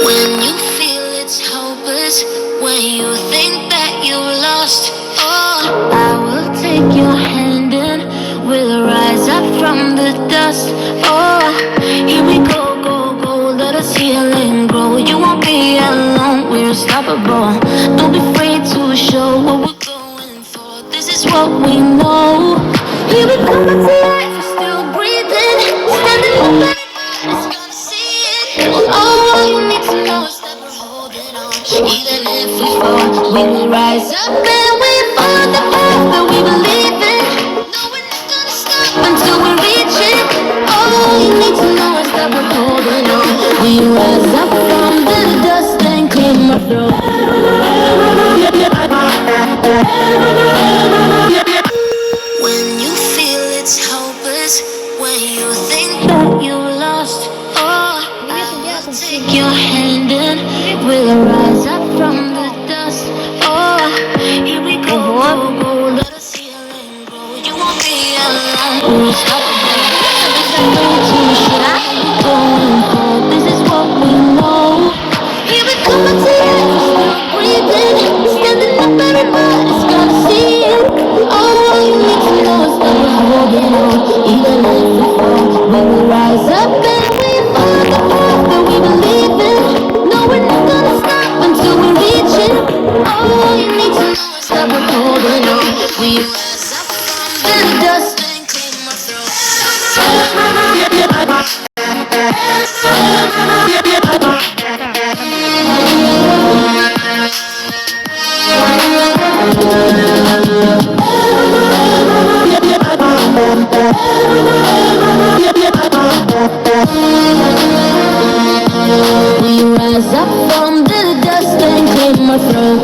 When you feel it's hopeless, when you think that you lost, oh, I will take your hand and we'll rise up from the dust. Oh, here we go, go, go, let us heal and grow. You won't be alone, we're unstoppable. Don't be afraid to show what we're going for. This is what we know. Here we come back to life, we're still breathing, standing up, everybody's gonna see it. All you need to know is that we're holding on. Even if we fall, we will rise up and we follow the path that we believe in. No, we're not gonna stop until we reach it. All you need to know is that we're holding on. We rise up from the dust and clear my throat. When you feel it's hopeless, when you think that you lost, oh, I will take your hand and we'll rise up from the dust. Oh, here we go, go, go, let us heal and grow. You won't be alone, we're unstoppable. There's no way to show what we're going for. This is what we know. Here we come back to life, we're still breathing, standing up, everybody's gonna see it. All you need to know is that we're holding on. Even if we fall, we will rise up and we follow the path that we believe in. No, we're not gonna stop until we reach it. All you need to know is that we're holding on. We rise up from the dust and clear my throat. We rise up from the dust and clear my throat.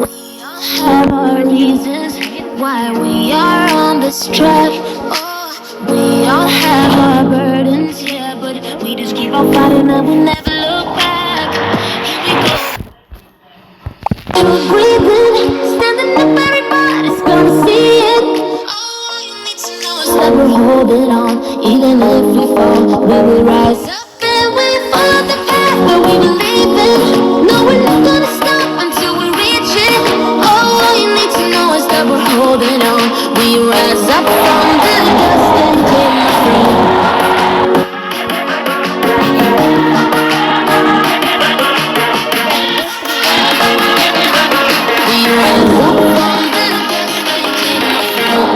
We all have our reasons why we are on this track. Oh, we all have our burdens, yeah, but we just keep on fighting and we never look back. Here we go. We're breathing, standing up, everybody's gonna see it. All you need to know is that we're holding on. Even if we fall, we will rise up and we follow the path that we believe in. No, we're not gonna stop until we reach it. All you need to know is that we're holding on. We rise up from the dust and clear my throat. We rise up from the dust and clear my throat.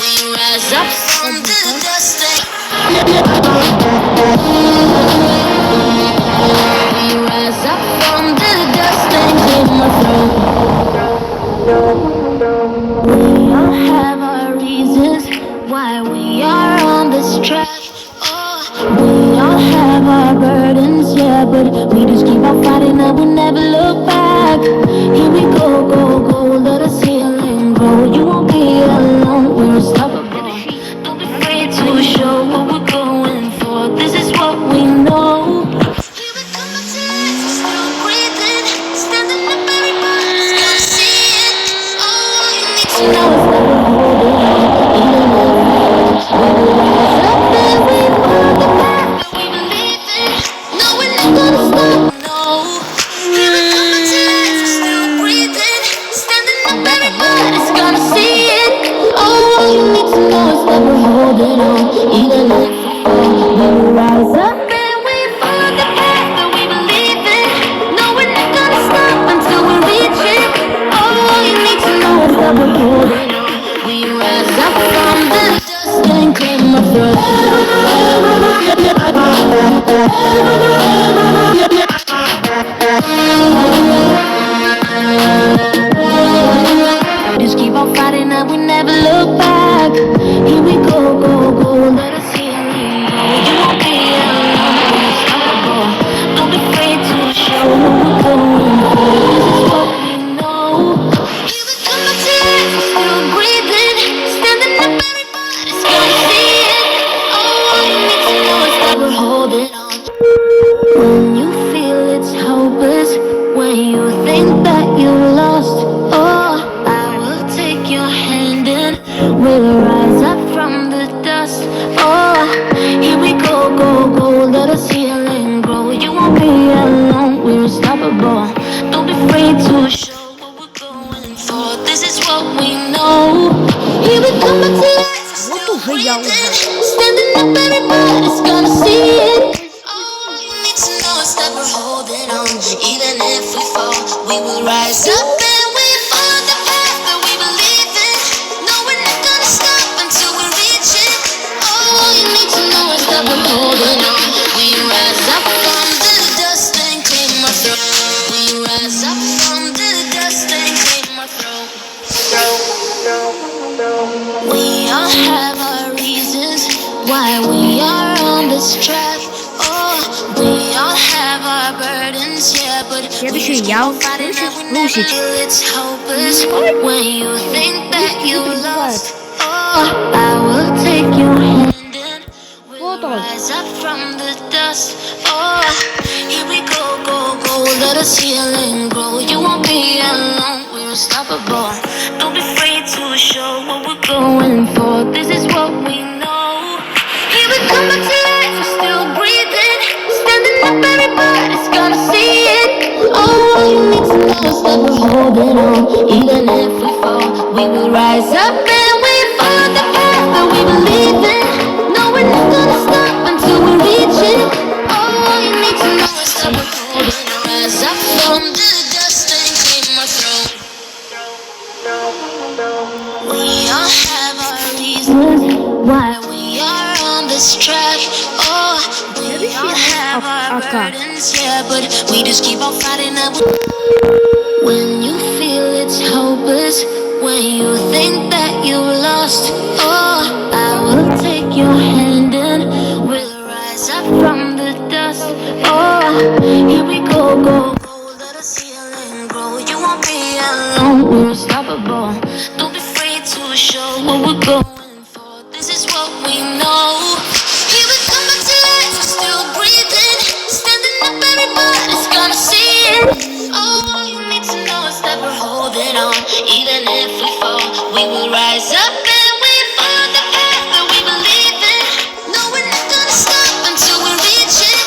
We rise up from the dust and we rise up from the dust and clear my throat. We all have our reasons why we are on this track. Oh, we all have our burdens, yeah, but we just keep on fighting and we never look back. Here we go, go, go, let us heal and grow. You won't be alone, we're unstoppable. Don't be afraid to show what we're going for. This is what we know. Here we come back to life, we're still breathing, standing up, everybody's gonna see it. All you need to know is that we're holding on. Even if we fall, we will rise up and we follow the path that we believe in. No, we're not gonna stop, no. Here we come back to life, we're still breathing, standing up, everybody's gonna see it. All you need to know is that we're holding on. Even if we fall, we will rise up and we follow the path that we believe in. No, we're not gonna stop until we reach it. All you need to know is that we're holding on. We rise up from the dust and clear my throat. Just keep on fighting and we never look back. Here we go, go, go. what we know. Here we come back to life. Вот уже я уже. Standing up, everybody's gonna see it. All you need to know is that we're holding on. Even if we fall, we will rise up and we follow the path that we believe in. No, we're not gonna stop until we reach it. All you need to know is that we're holding on. We rise up from the dust and claim our throne. We rise up from the dust and claim our throne. We all have our reasons why we are on this track. Oh, we all have our burdens, yeah, but Следующий яуз, русича. it's hopeless when you think that you lost. Oh, I will take your hand and we'll rise up from the dust. Oh, here we go, go, go, let us heal and grow. You won't be alone, we're unstoppable. Don't be afraid to show what we're going for. This is what we know. Here we come back to life, we're still breathing. Standing up, everybody's gonna see it. All you need to know is that we're holding on. Even if we fall, we will rise up and we follow the path that we believe in. No, we're not gonna stop until we reach it. All you need to know is that we're holding on. Rise up from the dust and claim our throne. We all have our reasons why we are on this track. Oh, we all have our burdens, yeah, but we just keep on fighting up. When you feel it's hopeless, when you think that you lost, oh, I will take your hand and we'll rise up from the dust. Oh, here we go, go, go, let us heal and grow. You won't be alone, we're unstoppable. Don't be afraid to show what we're going for. This is what we know. Here we come back to life, we're still breathing. Standing up, everybody's gonna see it. All you need to know is that we're holding on. Even if we fall, we will rise up and we follow the path that we believe in. No, we're not gonna stop until we reach it.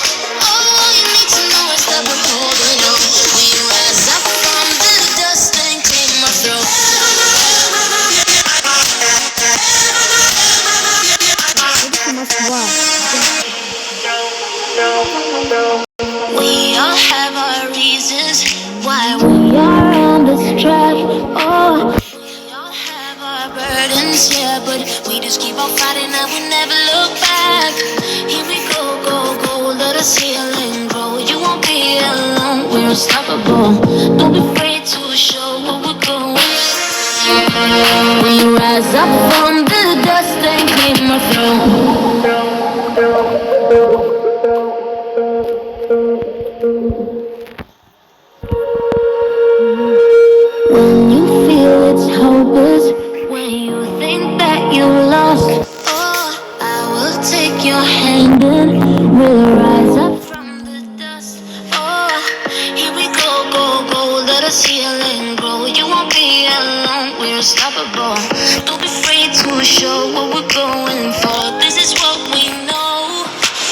All you need to know is that we're holding on. We rise up from the dust and claim our throne. Москва. We all have our reasons why we are on this track. Oh, we all have our burdens, yeah, but we just keep on fighting and we never look back. Here we go, go, go, let us heal and grow. You won't be alone, we're unstoppable. Don't be afraid to show what we're going. We rise up from the dust and claim our throne. When you feel it's hopeless, when you think that you lost, oh, I will take your hand and we'll rise up from the dust. Oh, here we go, go, go, let us heal and grow. You won't be alone, we're unstoppable. Don't be afraid to show what we're going for. This is what we know.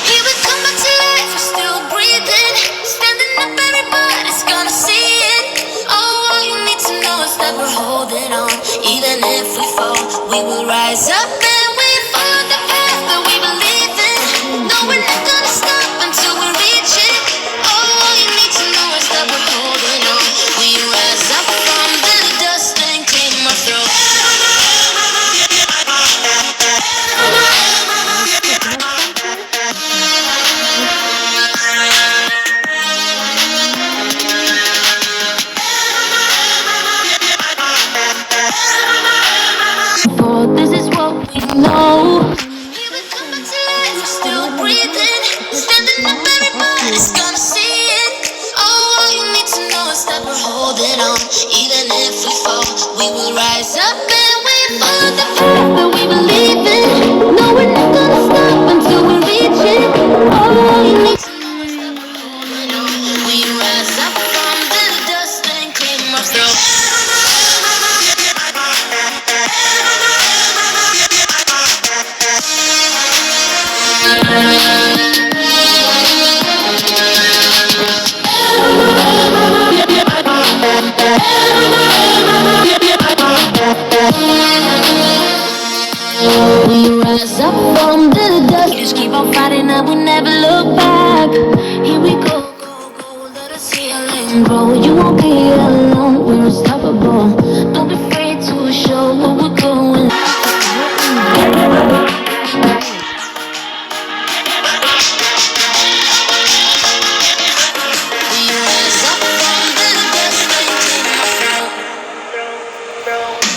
Here we come back to life, we're still breathing. Standing up, everybody's gonna see it. All you need to know is that we're holding on. Even if we fall, we will rise up and we follow the path that we believe in. No, we're not gonna stop until we reach it. All you need to know is that we're holding on. We rise up from the dust and claim our throne. This is what we know. Here we come back to life, we're still breathing. Standing up, everybody's gonna see it. All you need to know is that we're holding on. Even if we fall, we will rise up and we follow the path that we believe in. No, we're not gonna stop until we reach it. All you need to know is that we're holding on. We rise up from the dust and claim our throne. Москва.